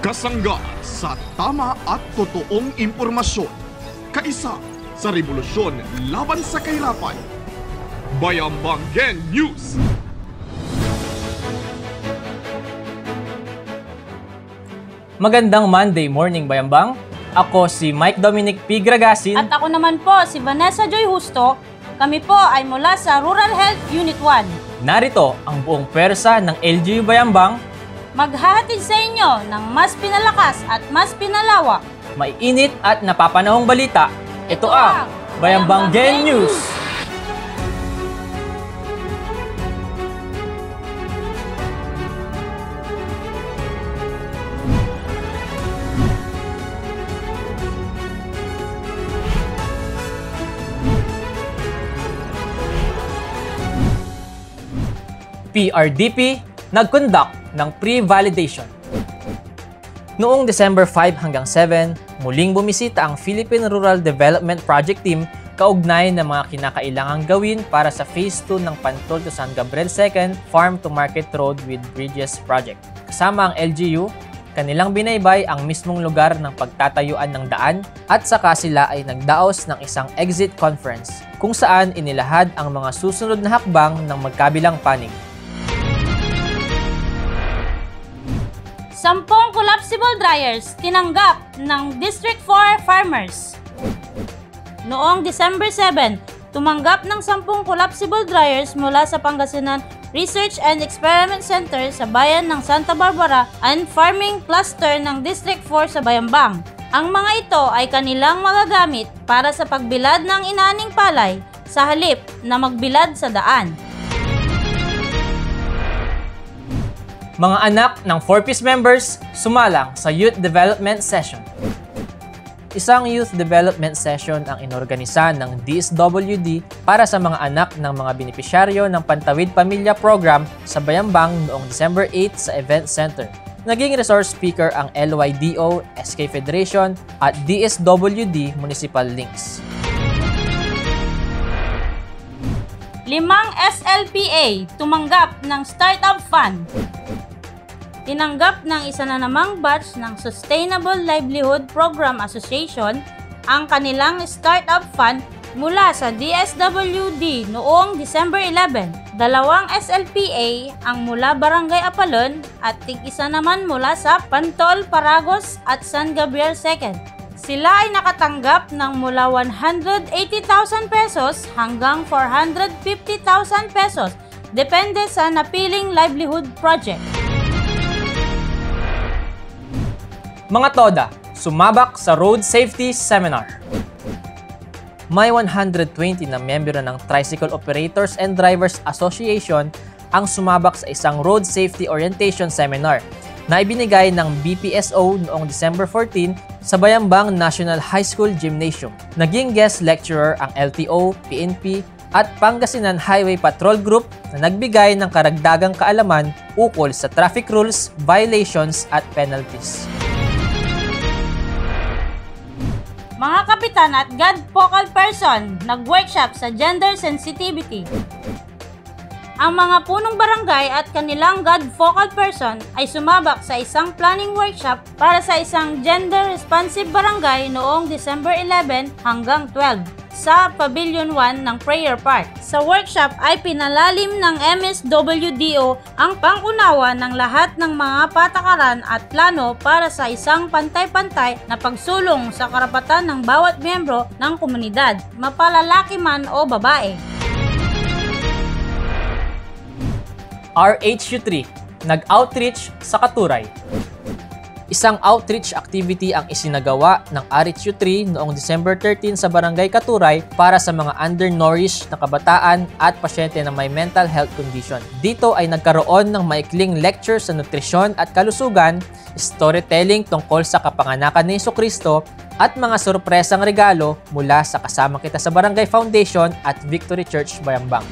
Kasangga sa tama at totoong impormasyon. Kaisa sa revolusyon laban sa kahirapan. Bayambang Gen News. Magandang Monday morning, Bayambang. Ako si Mike Dominic P. Gragasin. At ako naman po si Vanessa Joy Justo. Kami po ay mula sa Rural Health Unit 1. Narito ang buong pwersa ng LGU Bayambang. Maghahatid sa inyo ng mas pinalakas at mas pinalawak, Maiinit at napapanahong balita. Ito ang Bayambang Gen News. PRDP nag-conduct ng pre-validation. Noong December 5 hanggang 7, muling bumisita ang Philippine Rural Development Project Team kaugnay ng mga kinakailangang gawin para sa Phase 2 ng Pantol to San Gabriel 2nd Farm to Market Road with Bridges Project. Kasama ang LGU, kanilang binaybay ang mismong lugar ng pagtatayuan ng daan at saka sila ay nagdaos ng isang exit conference kung saan inilahad ang mga susunod na hakbang ng magkabilang panig. 10 collapsible dryers tinanggap ng District 4 farmers. Noong December 7, tumanggap ng 10 collapsible dryers mula sa Pangasinan Research and Experiment Center sa bayan ng Santa Barbara and Farming Cluster ng District 4 sa Bayambang. Ang mga ito ay kanilang magagamit para sa pagbilad ng inaning palay sa halip na magbilad sa daan. Mga anak ng 4-piece members sumalang sa Youth Development Session. Isang youth development session ang inorganisa ng DSWD para sa mga anak ng mga benepisyaryo ng Pantawid Pamilya Program sa Bayambang noong December 8 sa Event Center. Naging resource speaker ang LYDO, SK Federation at DSWD Municipal Links. 5 SLPA tumanggap ng Startup Fund. Tinanggap ng isa na namang batch ng Sustainable Livelihood Program Association ang kanilang Startup Fund mula sa DSWD noong December 11. 2 SLPA ang mula Barangay Apalon at tig-isa naman mula sa Pantol, Paragos at San Gabriel 2nd. Sila ay nakatanggap ng mula 180,000 pesos hanggang 450,000 pesos depende sa napiling livelihood project. Mga TODA, sumabak sa Road Safety Seminar. May 120 na miyembro ng Tricycle Operators and Drivers Association ang sumabak sa isang Road Safety Orientation Seminar na ibinigay ng BPSO noong December 14 sa Bayambang National High School Gymnasium. Naging guest lecturer ang LTO, PNP at Pangasinan Highway Patrol Group na nagbigay ng karagdagang kaalaman ukol sa traffic rules, violations at penalties. Mga kapitan at God focal person nag-workshop sa gender sensitivity. Ang mga punong barangay at kanilang God focal person ay sumabak sa isang planning workshop para sa isang gender-responsive barangay noong December 11 hanggang 12 sa Pavilion 1 ng Prayer Park. Sa workshop ay pinalalim ng MSWDO ang pangunawa ng lahat ng mga patakaran at plano para sa isang pantay-pantay na pagsulong sa karapatan ng bawat miyembro ng komunidad, mapalalaki man o babae. RHU3, nag-outreach sa Katuray. Isang outreach activity ang isinagawa ng RHU3 noong December 13 sa Barangay Katuray para sa mga undernourished na kabataan at pasyente na may mental health condition. Dito ay nagkaroon ng maikling lecture sa nutrisyon at kalusugan, storytelling tungkol sa kapanganakan ni Jesucristo at mga sorpresang regalo mula sa Kasama Kita sa Barangay Foundation at Victory Church Bayambang.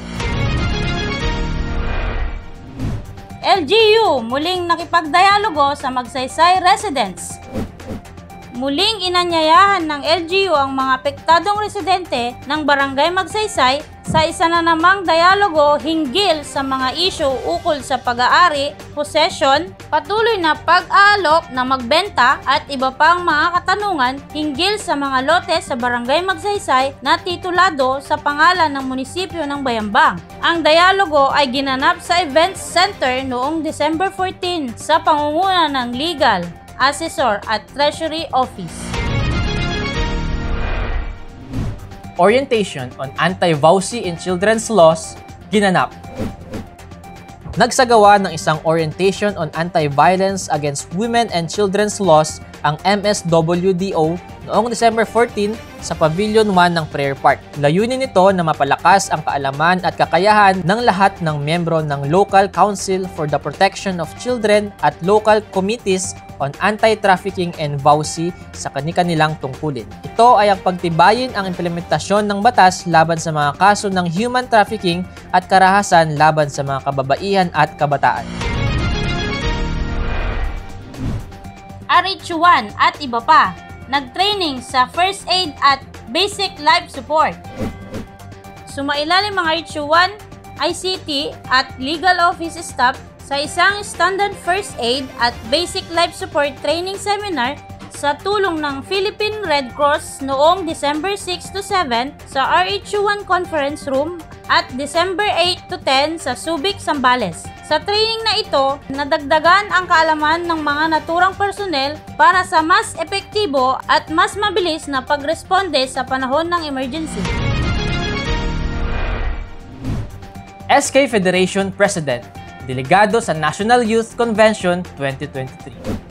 LGU muling nakipagdialogo sa Magsaysay residents. Muling inanyayahan ng LGU ang mga apektadong residente ng Barangay Magsaysay sa isa na namang dialogo hinggil sa mga isyu ukol sa pag-aari, possession, patuloy na pag-aalok na magbenta at iba pang mga katanungan hinggil sa mga lote sa Barangay Magsaysay na titulado sa pangalan ng munisipyo ng Bayambang. Ang dialogo ay ginanap sa Events Center noong December 14 sa pangunguna ng Legal, Assessor at Treasury Office. Orientation on Anti-Vowsy in Children's Laws, ginanap. Nagsagawa ng isang Orientation on Anti-Violence Against Women and Children's Laws ang MSWDO noong December 14 sa Pavilion 1 ng Prayer Park. Layunin nito na mapalakas ang kaalaman at kakayahan ng lahat ng miyembro ng Local Council for the Protection of Children at local committees on anti-trafficking and vowsy sa kani-kanilang tungkulin. Ito ay ang pagtibayin ang implementasyon ng batas laban sa mga kaso ng human trafficking at karahasan laban sa mga kababaihan at kabataan. RH1 at iba pa, nagtraining sa first aid at basic life support. Sumailalim ang RH1, ICT at legal office staff sa isang standard first aid at basic life support training seminar sa tulong ng Philippine Red Cross noong December 6 to 7 sa RH1 Conference Room at December 8 to 10 sa Subic, Zambales. Sa training na ito, nadagdagan ang kaalaman ng mga naturang personnel para sa mas epektibo at mas mabilis na pagresponde sa panahon ng emergency. SK Federation President, Delegado sa National Youth Convention 2023.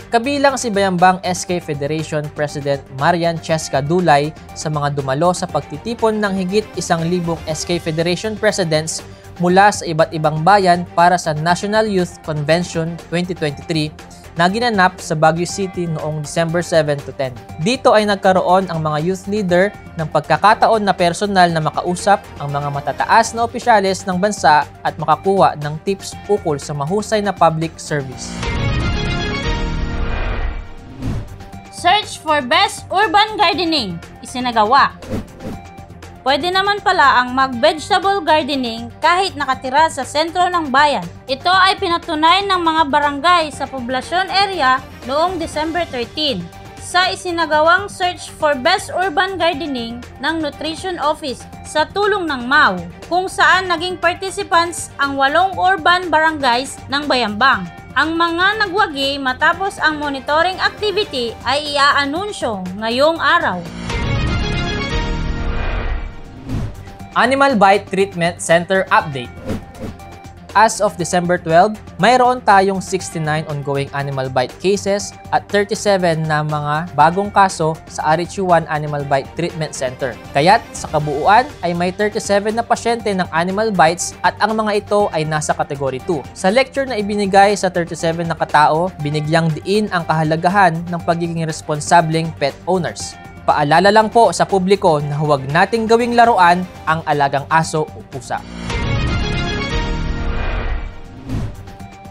Kabilang si Bayambang SK Federation President Marian Cheska Dulay sa mga dumalo sa pagtitipon ng higit 1,000 SK Federation Presidents mula sa iba't ibang bayan para sa National Youth Convention 2023 na ginanap sa Baguio City noong December 7 to 10. Dito ay nagkaroon ang mga youth leader ng pagkakataon na personal na makausap ang mga matataas na opisyales ng bansa at makakuha ng tips ukol sa mahusay na public service. Search for Best Urban Gardening, isinagawa. Pwede naman pala ang mag-vegetable gardening kahit nakatira sa sentro ng bayan. Ito ay pinatunay ng mga barangay sa poblasyon area noong December 13 sa isinagawang Search for Best Urban Gardening ng Nutrition Office sa tulong ng MAU, kung saan naging participants ang 8 urban barangays ng Bayambang. Ang mga nagwagi matapos ang monitoring activity ay iaanunsyo ngayong araw. Animal Bite Treatment Center Update. As of December 12, mayroon tayong 69 ongoing animal bite cases at 37 na mga bagong kaso sa RH1 Animal Bite Treatment Center. Kaya't sa kabuuan ay may 37 na pasyente ng animal bites at ang mga ito ay nasa Category 2. Sa lecture na ibinigay sa 37 na katao, binigyang diin ang kahalagahan ng pagiging responsableng pet owners. Paalala lang po sa publiko na huwag nating gawing laruan ang alagang aso o pusa.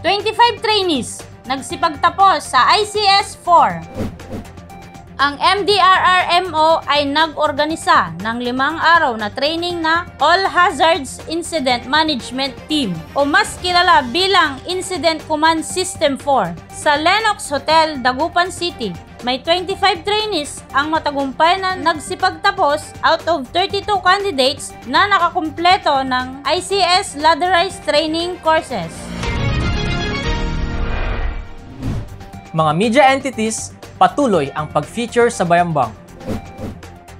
25 trainees nagsipagtapos sa ICS 4. Ang MDRRMO ay nag-organisa ng 5 araw na training na All Hazards Incident Management Team o mas kilala bilang Incident Command System 4 sa Lenox Hotel, Dagupan City. May 25 trainees ang matagumpay na nagsipagtapos out of 32 candidates na nakakumpleto ng ICS Ladderized Training Courses. Mga media entities, patuloy ang pag-feature sa Bayambang.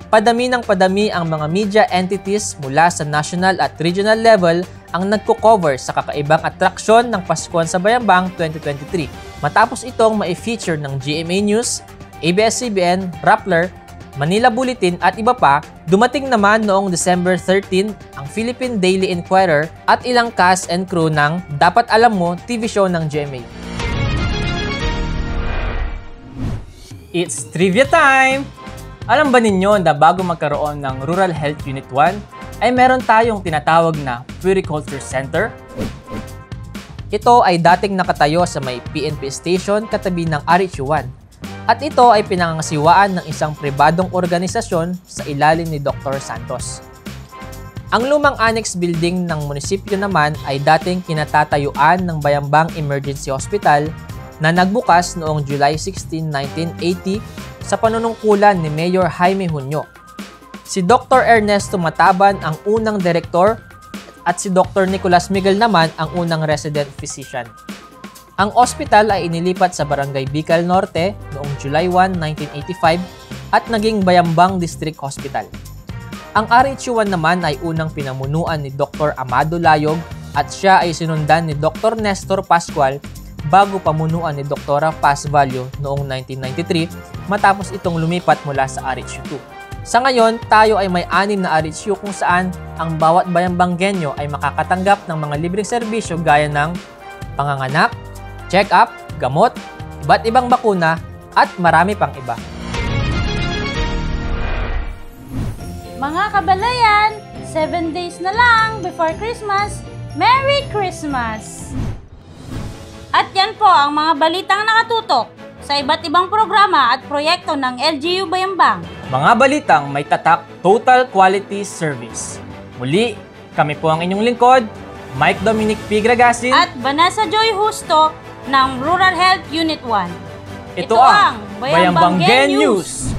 Padami ng padami ang mga media entities mula sa national at regional level ang nagko-cover sa kakaibang atraksyon ng Paskuhan sa Bayambang 2023. Matapos itong ma-feature ng GMA News, ABS-CBN, Rappler, Manila Bulletin at iba pa, dumating naman noong December 13 ang Philippine Daily Inquirer at ilang cast and crew ng Dapat Alam Mo TV show ng GMA. It's trivia time! Alam ba ninyo na bago magkaroon ng Rural Health Unit 1, ay meron tayong tinatawag na Puericulture Center? Ito ay dating nakatayo sa may PNP station katabi ng RH1 at ito ay pinangangasiwaan ng isang pribadong organisasyon sa ilalim ni Dr. Santos. Ang lumang annex building ng munisipyo naman ay dating kinatatayuan ng Bayambang Emergency Hospital na nagbukas noong July 16, 1980 sa panunungkulan ni Mayor Jaime Junio. Si Dr. Ernesto Mataban ang unang direktor at si Dr. Nicolas Miguel naman ang unang resident physician. Ang ospital ay inilipat sa Barangay Bicol Norte noong July 1, 1985 at naging Bayambang District Hospital. Ang RHU1 naman ay unang pinamunuan ni Dr. Amado Layog at siya ay sinundan ni Dr. Nestor Pascual bago pamunuan ni Dr. Paz Vallo noong 1993 matapos itong lumipat mula sa RHU2. Sa ngayon, tayo ay may 6 na RHU kung saan ang bawat bayambanggenyo ay makakatanggap ng mga libreng serbisyo gaya ng panganganak, check-up, gamot, iba't ibang bakuna at marami pang iba. Mga kabalayan, 7 days na lang before Christmas. Merry Christmas! At yan po ang mga balitang nakatutok sa iba't ibang programa at proyekto ng LGU Bayambang. Mga balitang may tatak Total Quality Service. Muli, kami po ang inyong lingkod, Mike Dominic P. Gragasin At Vanessa Joy Justo ng Rural Health Unit 1. Ito ang Bayambanggen News!